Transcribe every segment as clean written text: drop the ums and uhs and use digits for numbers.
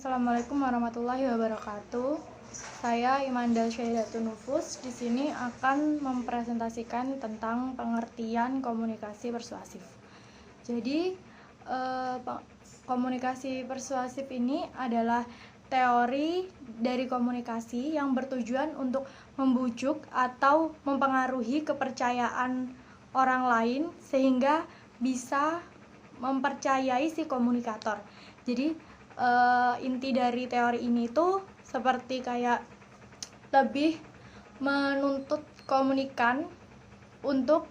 Assalamualaikum warahmatullahi wabarakatuh. Saya Imanda Syaidatun Nufus. Di sini akan mempresentasikan tentang pengertian komunikasi persuasif. Jadi, komunikasi persuasif ini adalah teori dari komunikasi yang bertujuan untuk membujuk atau mempengaruhi kepercayaan orang lain sehingga bisa mempercayai si komunikator. Jadi inti dari teori ini tuh seperti kayak lebih menuntut komunikan untuk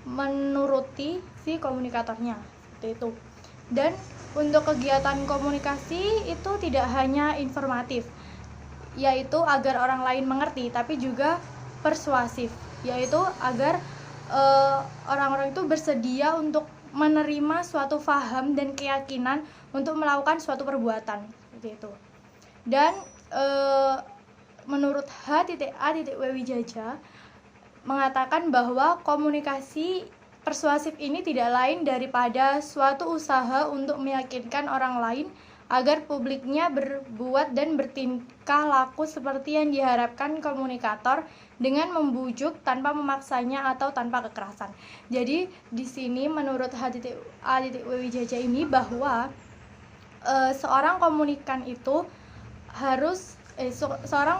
menuruti si komunikatornya seperti itu. Dan untuk kegiatan komunikasi itu tidak hanya informatif, yaitu agar orang lain mengerti, tapi juga persuasif, yaitu agar orang-orang itu bersedia untuk menerima suatu faham dan keyakinan untuk melakukan suatu perbuatan seperti itu. Dan menurut H.A. Wijaya mengatakan bahwa komunikasi persuasif ini tidak lain daripada suatu usaha untuk meyakinkan orang lain agar publiknya berbuat dan bertingkah laku seperti yang diharapkan komunikator dengan membujuk tanpa memaksanya atau tanpa kekerasan. Jadi di sini menurut H.A. Wijaya ini bahwa seorang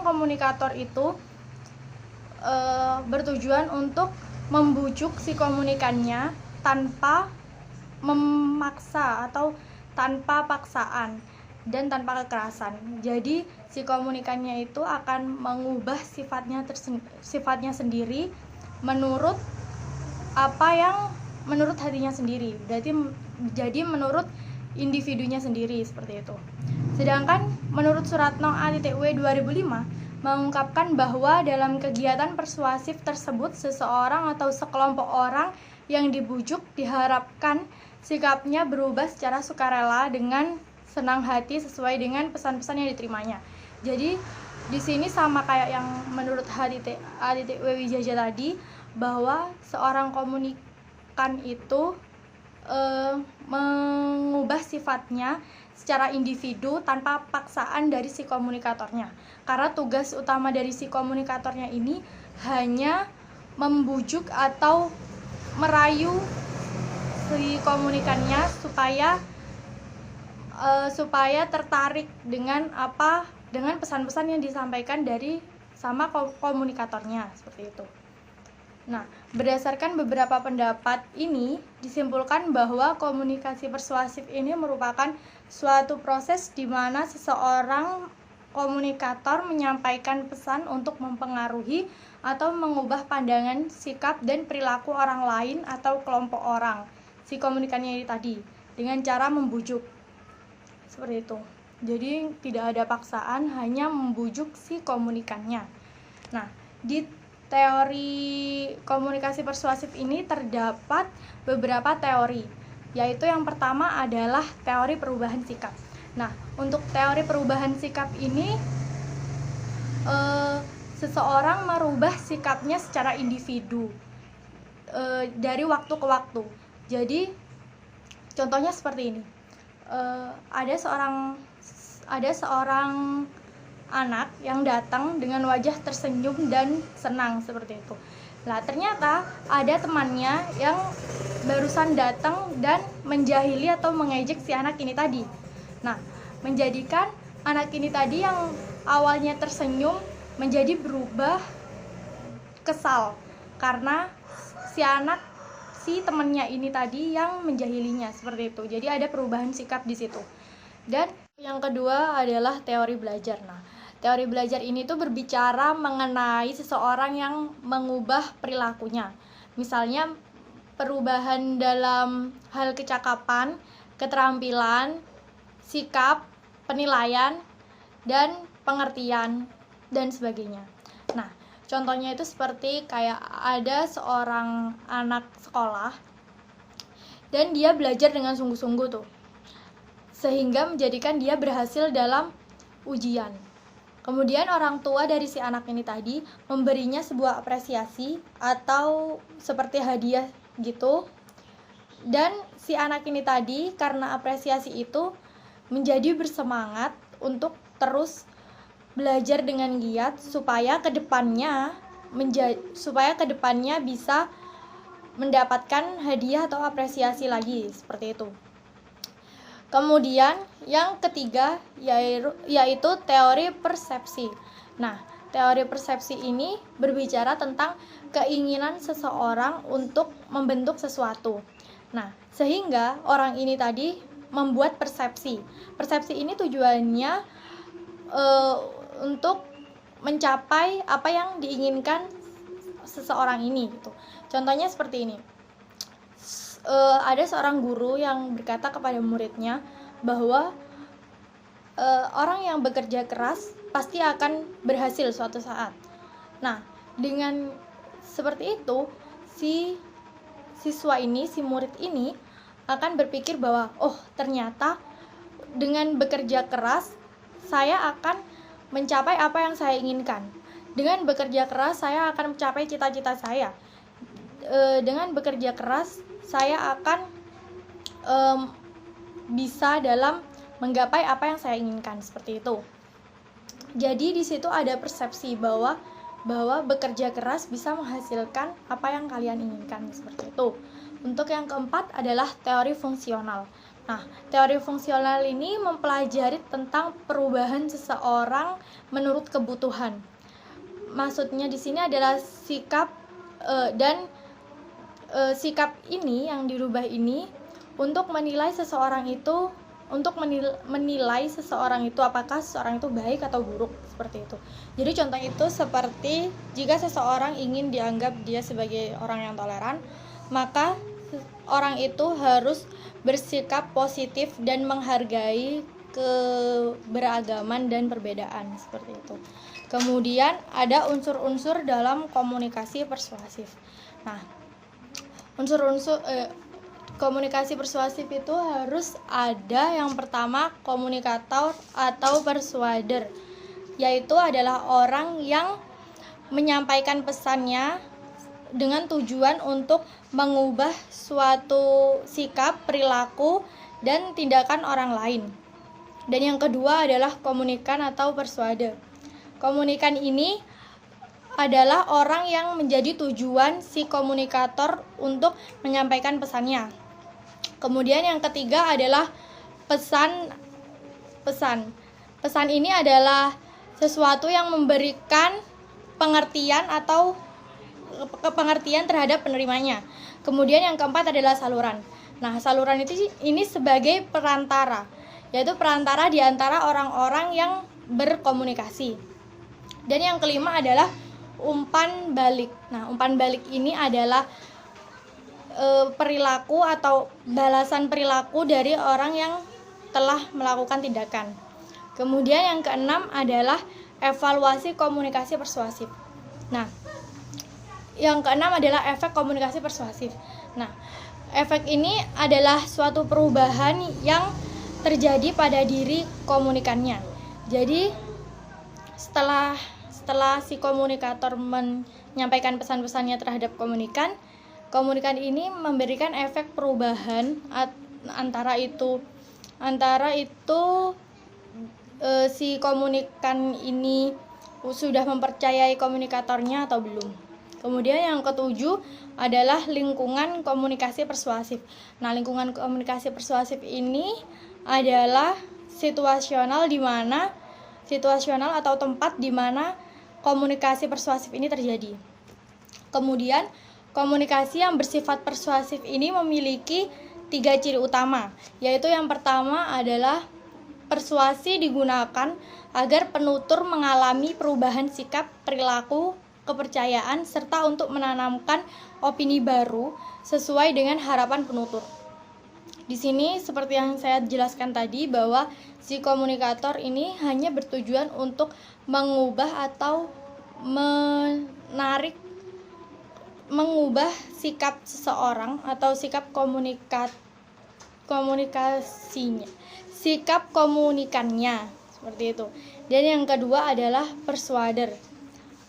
komunikator itu bertujuan untuk membujuk si komunikannya tanpa memaksa atau tanpa paksaan dan tanpa kekerasan. Jadi si komunikannya itu akan mengubah sifatnya sendiri menurut apa yang menurut hatinya sendiri. Jadi menurut individunya sendiri seperti itu. Sedangkan menurut Suratno A.W. 2005 mengungkapkan bahwa dalam kegiatan persuasif tersebut seseorang atau sekelompok orang yang dibujuk diharapkan sikapnya berubah secara sukarela dengan senang hati sesuai dengan pesan-pesan yang diterimanya. Jadi di sini sama kayak yang menurut H.A. Wijaya tadi, bahwa seorang komunikan itu mengubah sifatnya secara individu tanpa paksaan dari si komunikatornya. Karena tugas utama dari si komunikatornya ini hanya membujuk atau merayu si komunikannya supaya tertarik dengan pesan-pesan yang disampaikan dari sama komunikatornya seperti itu. Nah, berdasarkan beberapa pendapat ini disimpulkan bahwa komunikasi persuasif ini merupakan suatu proses di mana seseorang komunikator menyampaikan pesan untuk mempengaruhi atau mengubah pandangan, sikap, dan perilaku orang lain atau kelompok orang si komunikannya tadi dengan cara membujuk seperti itu. Jadi tidak ada paksaan, hanya membujuk si komunikannya. Nah, di teori komunikasi persuasif ini terdapat beberapa teori, yaitu yang pertama adalah teori perubahan sikap. Nah, untuk teori perubahan sikap ini seseorang merubah sikapnya secara individu dari waktu ke waktu. Jadi contohnya seperti ini, ada seorang anak yang datang dengan wajah tersenyum dan senang seperti itu. Nah, ternyata ada temannya yang barusan datang dan menjahili atau mengejek si anak ini tadi. Nah, menjadikan anak ini tadi yang awalnya tersenyum menjadi berubah kesal karena si temannya ini tadi yang menjahilinya seperti itu. Jadi ada perubahan sikap di situ. Dan yang kedua adalah teori belajar. Nah, teori belajar ini tuh berbicara mengenai seseorang yang mengubah perilakunya. Misalnya perubahan dalam hal kecakapan, keterampilan, sikap, penilaian, dan pengertian, dan sebagainya. Nah, contohnya itu seperti kayak ada seorang anak sekolah dan dia belajar dengan sungguh-sungguh tuh, sehingga menjadikan dia berhasil dalam ujian. Kemudian orang tua dari si anak ini tadi memberinya sebuah apresiasi atau seperti hadiah gitu. Dan si anak ini tadi karena apresiasi itu menjadi bersemangat untuk terus belajar dengan giat supaya kedepannya bisa mendapatkan hadiah atau apresiasi lagi seperti itu. Kemudian yang ketiga yaitu teori persepsi. Nah, teori persepsi ini berbicara tentang keinginan seseorang untuk membentuk sesuatu. Nah, sehingga orang ini tadi membuat persepsi. Persepsi ini tujuannya untuk mencapai apa yang diinginkan seseorang ini gitu. Contohnya seperti ini. Ada seorang guru yang berkata kepada muridnya bahwa orang yang bekerja keras pasti akan berhasil suatu saat. Nah, dengan seperti itu, si murid ini akan berpikir bahwa ternyata dengan bekerja keras saya akan mencapai apa yang saya inginkan. Dengan bekerja keras saya akan mencapai cita-cita saya. Dengan bekerja keras saya akan bisa dalam menggapai apa yang saya inginkan, seperti itu. Jadi di situ ada persepsi bahwa bekerja keras bisa menghasilkan apa yang kalian inginkan, seperti itu. Untuk yang keempat adalah teori fungsional. Nah, teori fungsional ini mempelajari tentang perubahan seseorang menurut kebutuhan. Maksudnya di sini adalah sikap sikap ini yang dirubah ini untuk menilai seseorang itu apakah seseorang itu baik atau buruk, seperti itu. Jadi contoh itu seperti jika seseorang ingin dianggap dia sebagai orang yang toleran, maka orang itu harus bersikap positif dan menghargai keberagaman dan perbedaan, seperti itu. Kemudian ada unsur-unsur dalam komunikasi persuasif. Nah, unsur-unsur komunikasi persuasif itu harus ada yang pertama komunikator atau persuader, yaitu adalah orang yang menyampaikan pesannya dengan tujuan untuk mengubah suatu sikap, perilaku, dan tindakan orang lain. Dan yang kedua adalah komunikan atau persuader. Komunikan ini adalah orang yang menjadi tujuan si komunikator untuk menyampaikan pesannya. Kemudian yang ketiga adalah pesan. Pesan ini adalah sesuatu yang memberikan pengertian atau pengertian terhadap penerimanya. Kemudian yang keempat adalah saluran. Nah, saluran ini sebagai perantara, yaitu perantara di antara orang-orang yang berkomunikasi. Dan yang kelima adalah umpan balik. Nah, umpan balik ini adalah perilaku atau balasan perilaku dari orang yang telah melakukan tindakan. Kemudian yang keenam adalah evaluasi komunikasi persuasif. Nah, yang keenam adalah efek komunikasi persuasif. Nah, efek ini adalah suatu perubahan yang terjadi pada diri komunikannya. Jadi setelah si komunikator menyampaikan pesan-pesannya terhadap komunikan ini memberikan efek perubahan antara itu si komunikan ini sudah mempercayai komunikatornya atau belum. Kemudian yang ketujuh adalah lingkungan komunikasi persuasif. Nah, lingkungan komunikasi persuasif ini adalah situasional atau tempat di mana komunikasi persuasif ini terjadi. Kemudian komunikasi yang bersifat persuasif ini memiliki 3 ciri utama, yaitu yang pertama adalah persuasi digunakan agar penutur mengalami perubahan sikap, perilaku, kepercayaan, serta untuk menanamkan opini baru sesuai dengan harapan penutur. Di sini seperti yang saya jelaskan tadi bahwa si komunikator ini hanya bertujuan untuk mengubah atau mengubah sikap seseorang atau sikap komunikasinya, sikap komunikannya, seperti itu. Dan yang kedua adalah persuader.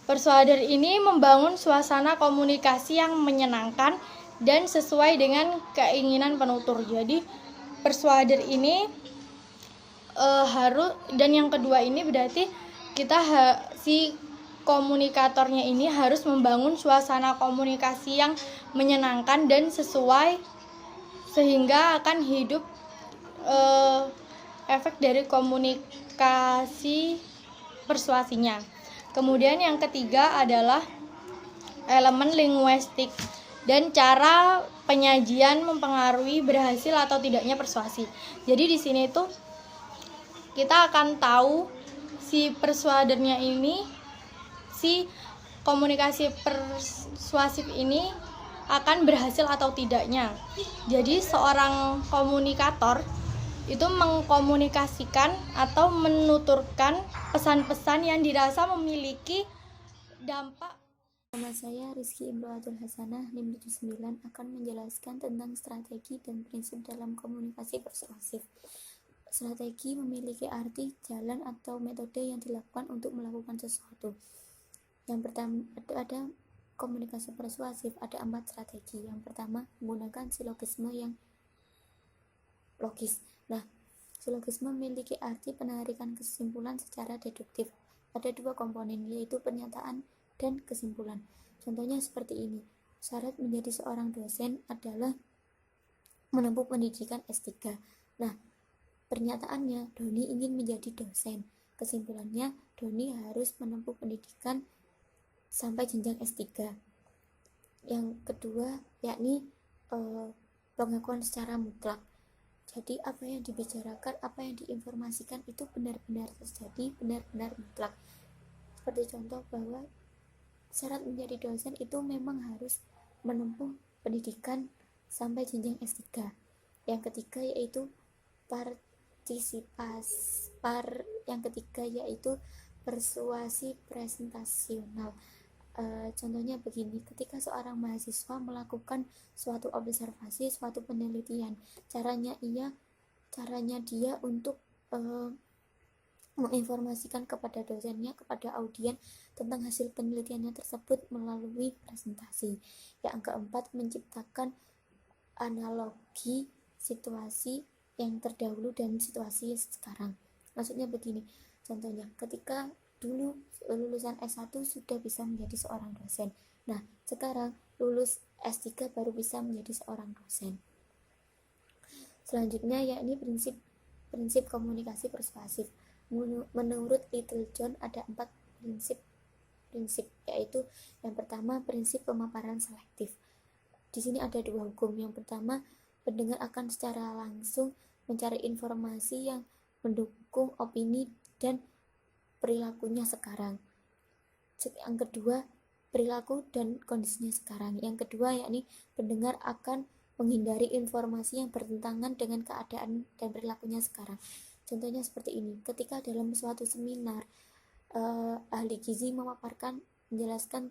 Persuader ini membangun suasana komunikasi yang menyenangkan dan sesuai dengan keinginan penutur. Jadi persuader ini yang kedua ini berarti kita si komunikatornya ini harus membangun suasana komunikasi yang menyenangkan dan sesuai, sehingga akan hidup efek dari komunikasi persuasinya. Kemudian yang ketiga adalah elemen linguistik dan cara penyajian mempengaruhi berhasil atau tidaknya persuasi. Jadi di sini tuh kita akan tahu si persuadernya ini, si komunikasi persuasif ini akan berhasil atau tidaknya. Jadi seorang komunikator itu mengkomunikasikan atau menuturkan pesan-pesan yang dirasa memiliki dampak. Nama saya Rizky Imroatul Hasanah, NIM 79, akan menjelaskan tentang strategi dan prinsip dalam komunikasi persuasif. Strategi memiliki arti, jalan, atau metode yang dilakukan untuk melakukan sesuatu. Yang pertama ada komunikasi persuasif, ada 4 strategi. Yang pertama, menggunakan silogisme yang logis. Nah, silogisme memiliki arti penarikan kesimpulan secara deduktif. Ada 2 komponen, yaitu pernyataan dan kesimpulan. Contohnya seperti ini. Syarat menjadi seorang dosen adalah menempuh pendidikan S3. Nah, pernyataannya Doni ingin menjadi dosen. Kesimpulannya Doni harus menempuh pendidikan sampai jenjang S3. Yang kedua yakni pengakuan secara mutlak. Jadi apa yang dibicarakan, apa yang diinformasikan itu benar-benar terjadi, benar-benar mutlak. Seperti contoh bahwa syarat menjadi dosen itu memang harus menempuh pendidikan sampai jenjang S3. Yang ketiga yaitu yang ketiga yaitu persuasi presentasional. Contohnya begini, ketika seorang mahasiswa melakukan suatu observasi, suatu penelitian, caranya dia untuk menginformasikan kepada dosennya, kepada audien tentang hasil penelitiannya tersebut melalui presentasi. Yang keempat, menciptakan analogi situasi yang terdahulu dan situasi sekarang. Maksudnya begini, contohnya ketika dulu lulusan S1 sudah bisa menjadi seorang dosen. Nah, sekarang lulus S3 baru bisa menjadi seorang dosen. Selanjutnya yakni prinsip komunikasi persuasif. Menurut Little John ada 4 prinsip, yaitu yang pertama prinsip pemaparan selektif. Di sini ada 2 hukum. Yang pertama, pendengar akan secara langsung mencari informasi yang mendukung opini dan perilakunya sekarang. Yang kedua, perilaku dan kondisinya sekarang. Yang kedua yakni pendengar akan menghindari informasi yang bertentangan dengan keadaan dan perilakunya sekarang. Contohnya seperti ini, ketika dalam suatu seminar ahli gizi menjelaskan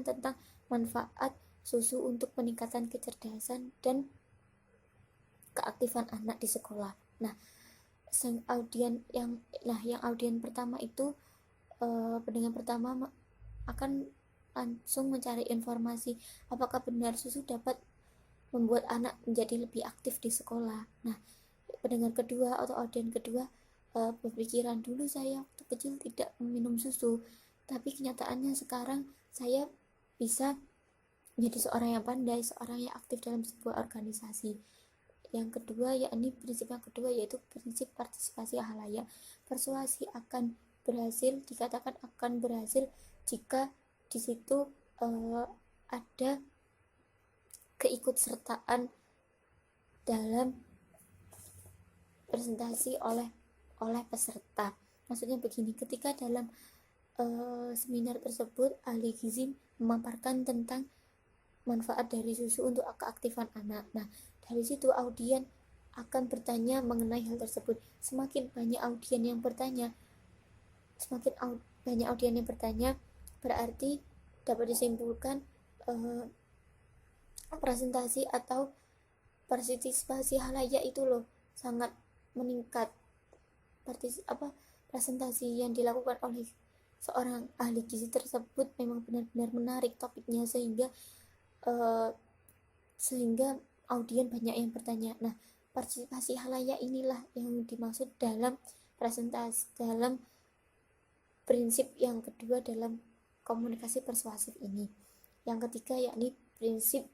tentang manfaat susu untuk peningkatan kecerdasan dan keaktifan anak di sekolah. Nah, yang audien pertama itu pendengar pertama akan langsung mencari informasi apakah benar susu dapat membuat anak menjadi lebih aktif di sekolah. Nah, pendengar kedua atau audien kedua berpikiran, dulu saya waktu kecil tidak meminum susu, tapi kenyataannya sekarang saya bisa menjadi seorang yang pandai, seorang yang aktif dalam sebuah organisasi. Yang kedua yakni prinsip yang kedua yaitu prinsip partisipasi halayak. Persuasi dikatakan akan berhasil jika di situ ada keikutsertaan dalam presentasi oleh peserta. Maksudnya begini, ketika dalam seminar tersebut ahli gizi memaparkan tentang manfaat dari susu untuk keaktifan anak. Nah, dari situ audien akan bertanya mengenai hal tersebut. Semakin banyak audien yang bertanya, berarti dapat disimpulkan presentasi atau partisipasi halayak itu sangat meningkat. Presentasi yang dilakukan oleh seorang ahli gizi tersebut memang benar-benar menarik topiknya sehingga audien banyak yang bertanya. Nah, partisipasi halayak inilah yang dimaksud dalam presentasi, dalam prinsip yang kedua dalam komunikasi persuasif ini. Yang ketiga yakni prinsip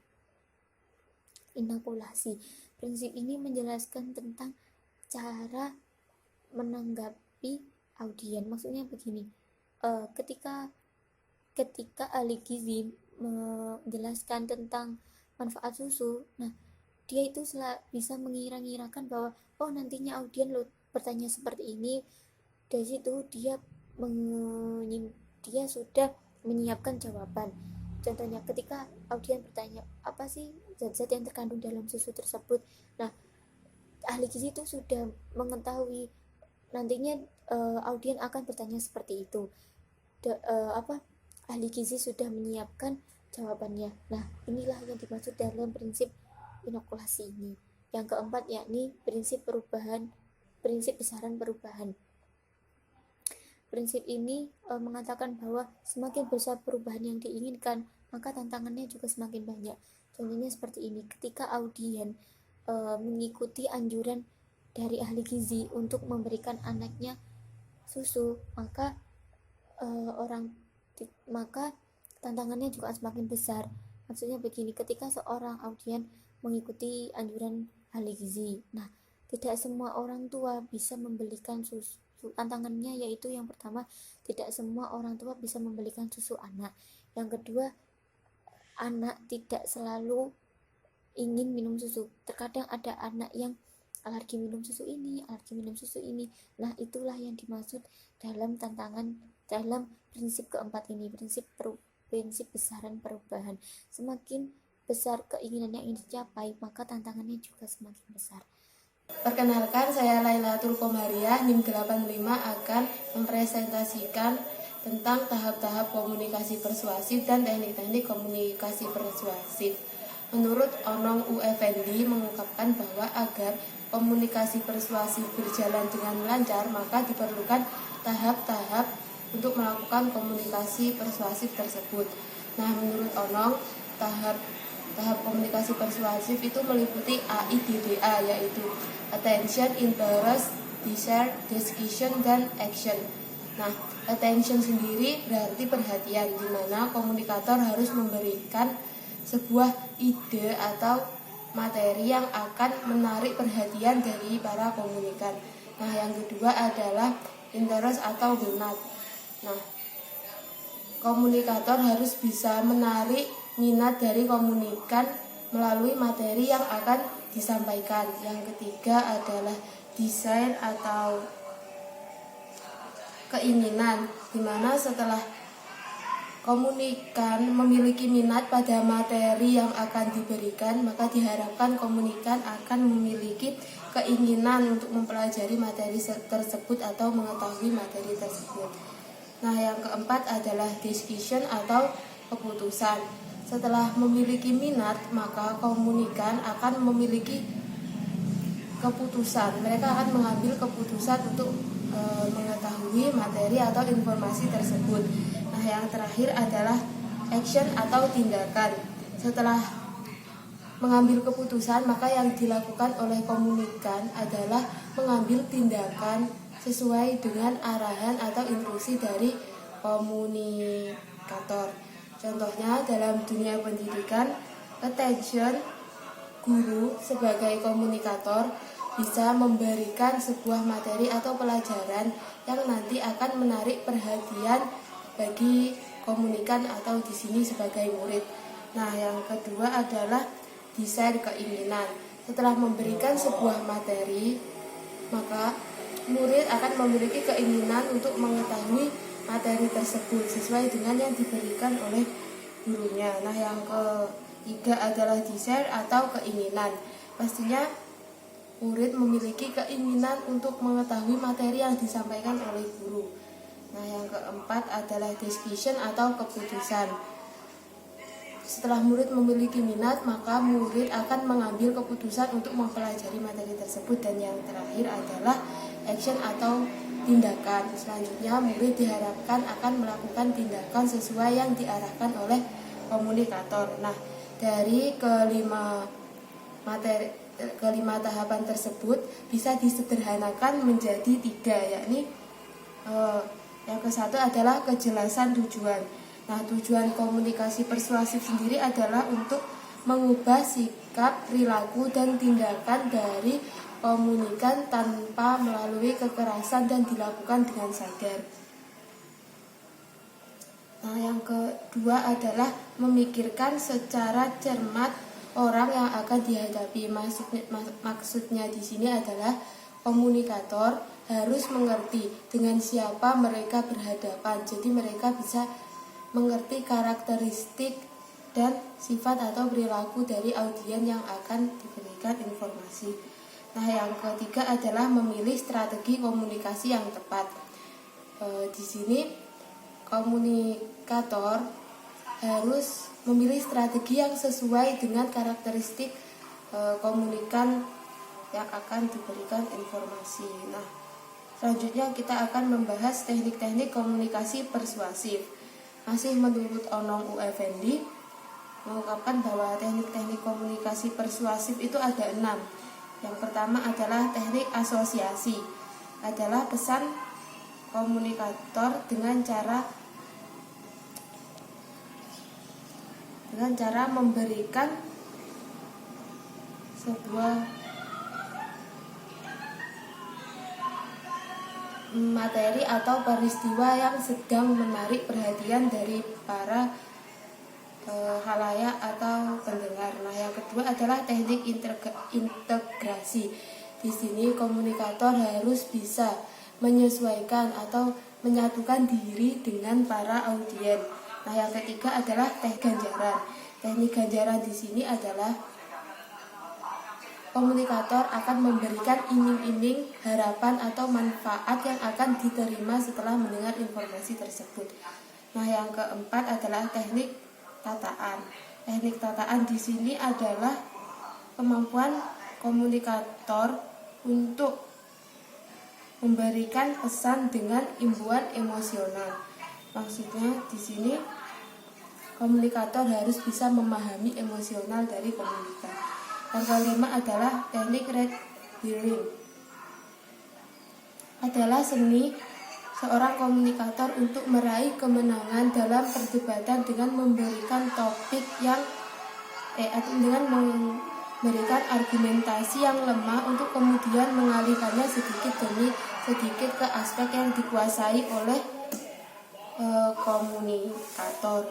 inokulasi. Prinsip ini menjelaskan tentang cara menanggapi audien. Maksudnya begini, ketika ahli gizi menjelaskan tentang manfaat susu, nah dia itu bisa mengira-ngirakan bahwa oh nantinya audien lo bertanya seperti ini. Dari situ dia sudah menyiapkan jawaban. Contohnya ketika audien bertanya apa sih zat-zat yang terkandung dalam susu tersebut, nah ahli gizi itu sudah mengetahui nantinya audien akan bertanya seperti itu. Ahli gizi sudah menyiapkan jawabannya. Nah inilah yang dimaksud dalam prinsip inokulasi ini. Yang keempat yakni prinsip besaran perubahan. Prinsip ini mengatakan bahwa semakin besar perubahan yang diinginkan, maka tantangannya juga semakin banyak. Contohnya seperti ini, ketika audien mengikuti anjuran dari ahli gizi untuk memberikan anaknya susu, maka tantangannya juga semakin besar. Maksudnya begini, ketika seorang audien mengikuti anjuran ahli gizi, nah tidak semua orang tua bisa membelikan susu. Tantangannya yaitu yang pertama, tidak semua orang tua bisa membelikan susu anak. Yang kedua, anak tidak selalu ingin minum susu. Terkadang ada anak yang alergi minum susu ini. Nah itulah yang dimaksud dalam prinsip keempat ini, prinsip besaran perubahan. Semakin besar keinginan yang ingin dicapai, maka tantangannya juga semakin besar. Perkenalkan, saya Lailatul Komariah, NIM 85 akan mempresentasikan tentang tahap-tahap komunikasi persuasif dan teknik-teknik komunikasi persuasif. Menurut Onong U. Effendi mengungkapkan bahwa agar komunikasi persuasif berjalan dengan lancar, maka diperlukan tahap-tahap untuk melakukan komunikasi persuasif tersebut. Nah, menurut Onong, tahap komunikasi persuasif itu meliputi AIDDA, yaitu attention, interest, desire, discussion, dan action. Nah, attention sendiri berarti perhatian, di mana komunikator harus memberikan sebuah ide atau materi yang akan menarik perhatian dari para komunikan. Nah, yang kedua adalah interest atau minat. Nah, komunikator harus bisa menarik minat dari komunikan melalui materi yang akan disampaikan. Yang ketiga adalah desire atau keinginan, di mana setelah komunikan memiliki minat pada materi yang akan diberikan, maka diharapkan komunikan akan memiliki keinginan untuk mempelajari materi tersebut atau mengetahui materi tersebut. Nah, yang keempat adalah discussion atau keputusan. Setelah memiliki minat, maka komunikan akan memiliki keputusan. Mereka akan mengambil keputusan untuk mengetahui materi atau informasi tersebut. Nah, yang terakhir adalah action atau tindakan. Setelah mengambil keputusan, maka yang dilakukan oleh komunikan adalah mengambil tindakan sesuai dengan arahan atau instruksi dari komunikator. Contohnya dalam dunia pendidikan, attention, guru sebagai komunikator bisa memberikan sebuah materi atau pelajaran yang nanti akan menarik perhatian bagi komunikan atau di sini sebagai murid. Nah, yang kedua adalah desire, keinginan. Setelah memberikan sebuah materi, maka murid akan memiliki keinginan untuk mengetahui materi tersebut sesuai dengan yang diberikan oleh gurunya. Nah, yang ketiga adalah desire atau keinginan. Pastinya murid memiliki keinginan untuk mengetahui materi yang disampaikan oleh guru. Nah, yang keempat adalah discussion atau keputusan. Setelah murid memiliki minat, maka murid akan mengambil keputusan untuk mempelajari materi tersebut. Dan yang terakhir adalah action atau tindakan. Selanjutnya, murid diharapkan akan melakukan tindakan sesuai yang diarahkan oleh komunikator. Nah, dari kelima materi kelima tahapan tersebut bisa disederhanakan menjadi 3, yakni yang ke-1 adalah kejelasan tujuan. Nah, tujuan komunikasi persuasif sendiri adalah untuk mengubah sikap, perilaku, dan tindakan dari komunikan tanpa melalui kekerasan dan dilakukan dengan sadar. Nah, yang kedua adalah memikirkan secara cermat orang yang akan dihadapi. Maksudnya di sini adalah komunikator harus mengerti dengan siapa mereka berhadapan. Jadi mereka bisa mengerti karakteristik dan sifat atau perilaku dari audien yang akan diberikan informasi. Nah, yang ketiga adalah memilih strategi komunikasi yang tepat. Di sini komunikator harus memilih strategi yang sesuai dengan karakteristik komunikan yang akan diberikan informasi. Nah, selanjutnya kita akan membahas teknik-teknik komunikasi persuasif. Masih menurut Onong U. Effendi, mengungkapkan bahwa teknik-teknik komunikasi persuasif itu ada 6. Yang pertama adalah teknik asosiasi. Adalah pesan komunikator dengan cara memberikan sebuah materi atau peristiwa yang sedang menarik perhatian dari para khalayak atau pendengar. Nah, yang kedua adalah teknik integrasi. Di sini komunikator harus bisa menyesuaikan atau menyatukan diri dengan para audien. Nah, yang ketiga adalah teknik ganjaran. Teknik ganjaran di sini adalah komunikator akan memberikan iming-iming, harapan atau manfaat yang akan diterima setelah mendengar informasi tersebut. Nah, yang keempat adalah teknik tataan. Teknik tataan di sini adalah kemampuan komunikator untuk memberikan pesan dengan imbuhan emosional. Maksudnya di sini komunikator harus bisa memahami emosional dari komunikan. Yang kelima adalah teknik red hearing. Adalah seni seorang komunikator untuk meraih kemenangan dalam perdebatan dengan memberikan topik yang dengan memberikan argumentasi yang lemah untuk kemudian mengalihkannya sedikit demi sedikit ke aspek yang dikuasai oleh komunikator.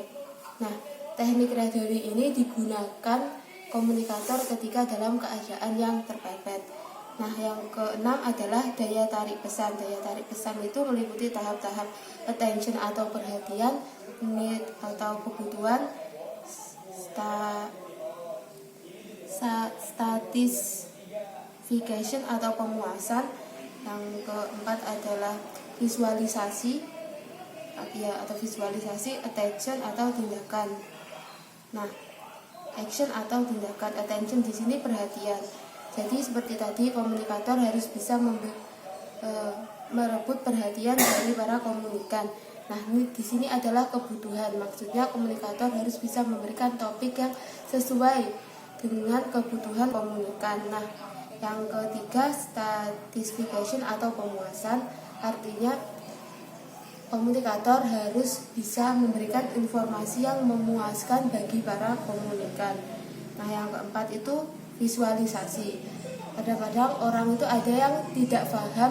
Nah, teknik red hearing ini digunakan komunikator ketika dalam keadaan yang terpepet. Nah, yang keenam adalah daya tarik pesan. Daya tarik pesan itu meliputi tahap-tahap attention atau perhatian, need atau kebutuhan, satisfaction atau pemuasan. Yang keempat adalah visualisasi atau visualisasi, attention atau tindakan. Nah, action atau tindakan, attention di sini perhatian. Jadi seperti tadi, komunikator harus bisa merebut perhatian dari para komunikan. Nah, ini di sini adalah kebutuhan. Maksudnya komunikator harus bisa memberikan topik yang sesuai dengan kebutuhan komunikan. Nah, yang ketiga satisfaction atau pemuasan, artinya komunikator harus bisa memberikan informasi yang memuaskan bagi para komunikan. Nah, yang keempat itu visualisasi. Kadang-kadang orang itu ada yang tidak paham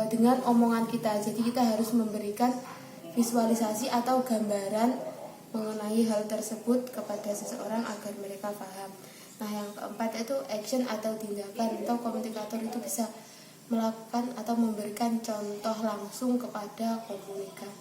dengan omongan kita. Jadi kita harus memberikan visualisasi atau gambaran mengenai hal tersebut kepada seseorang agar mereka paham. Nah, yang keempat itu action atau tindakan. Atau komunikator itu bisa melakukan atau memberikan contoh langsung kepada komunikan.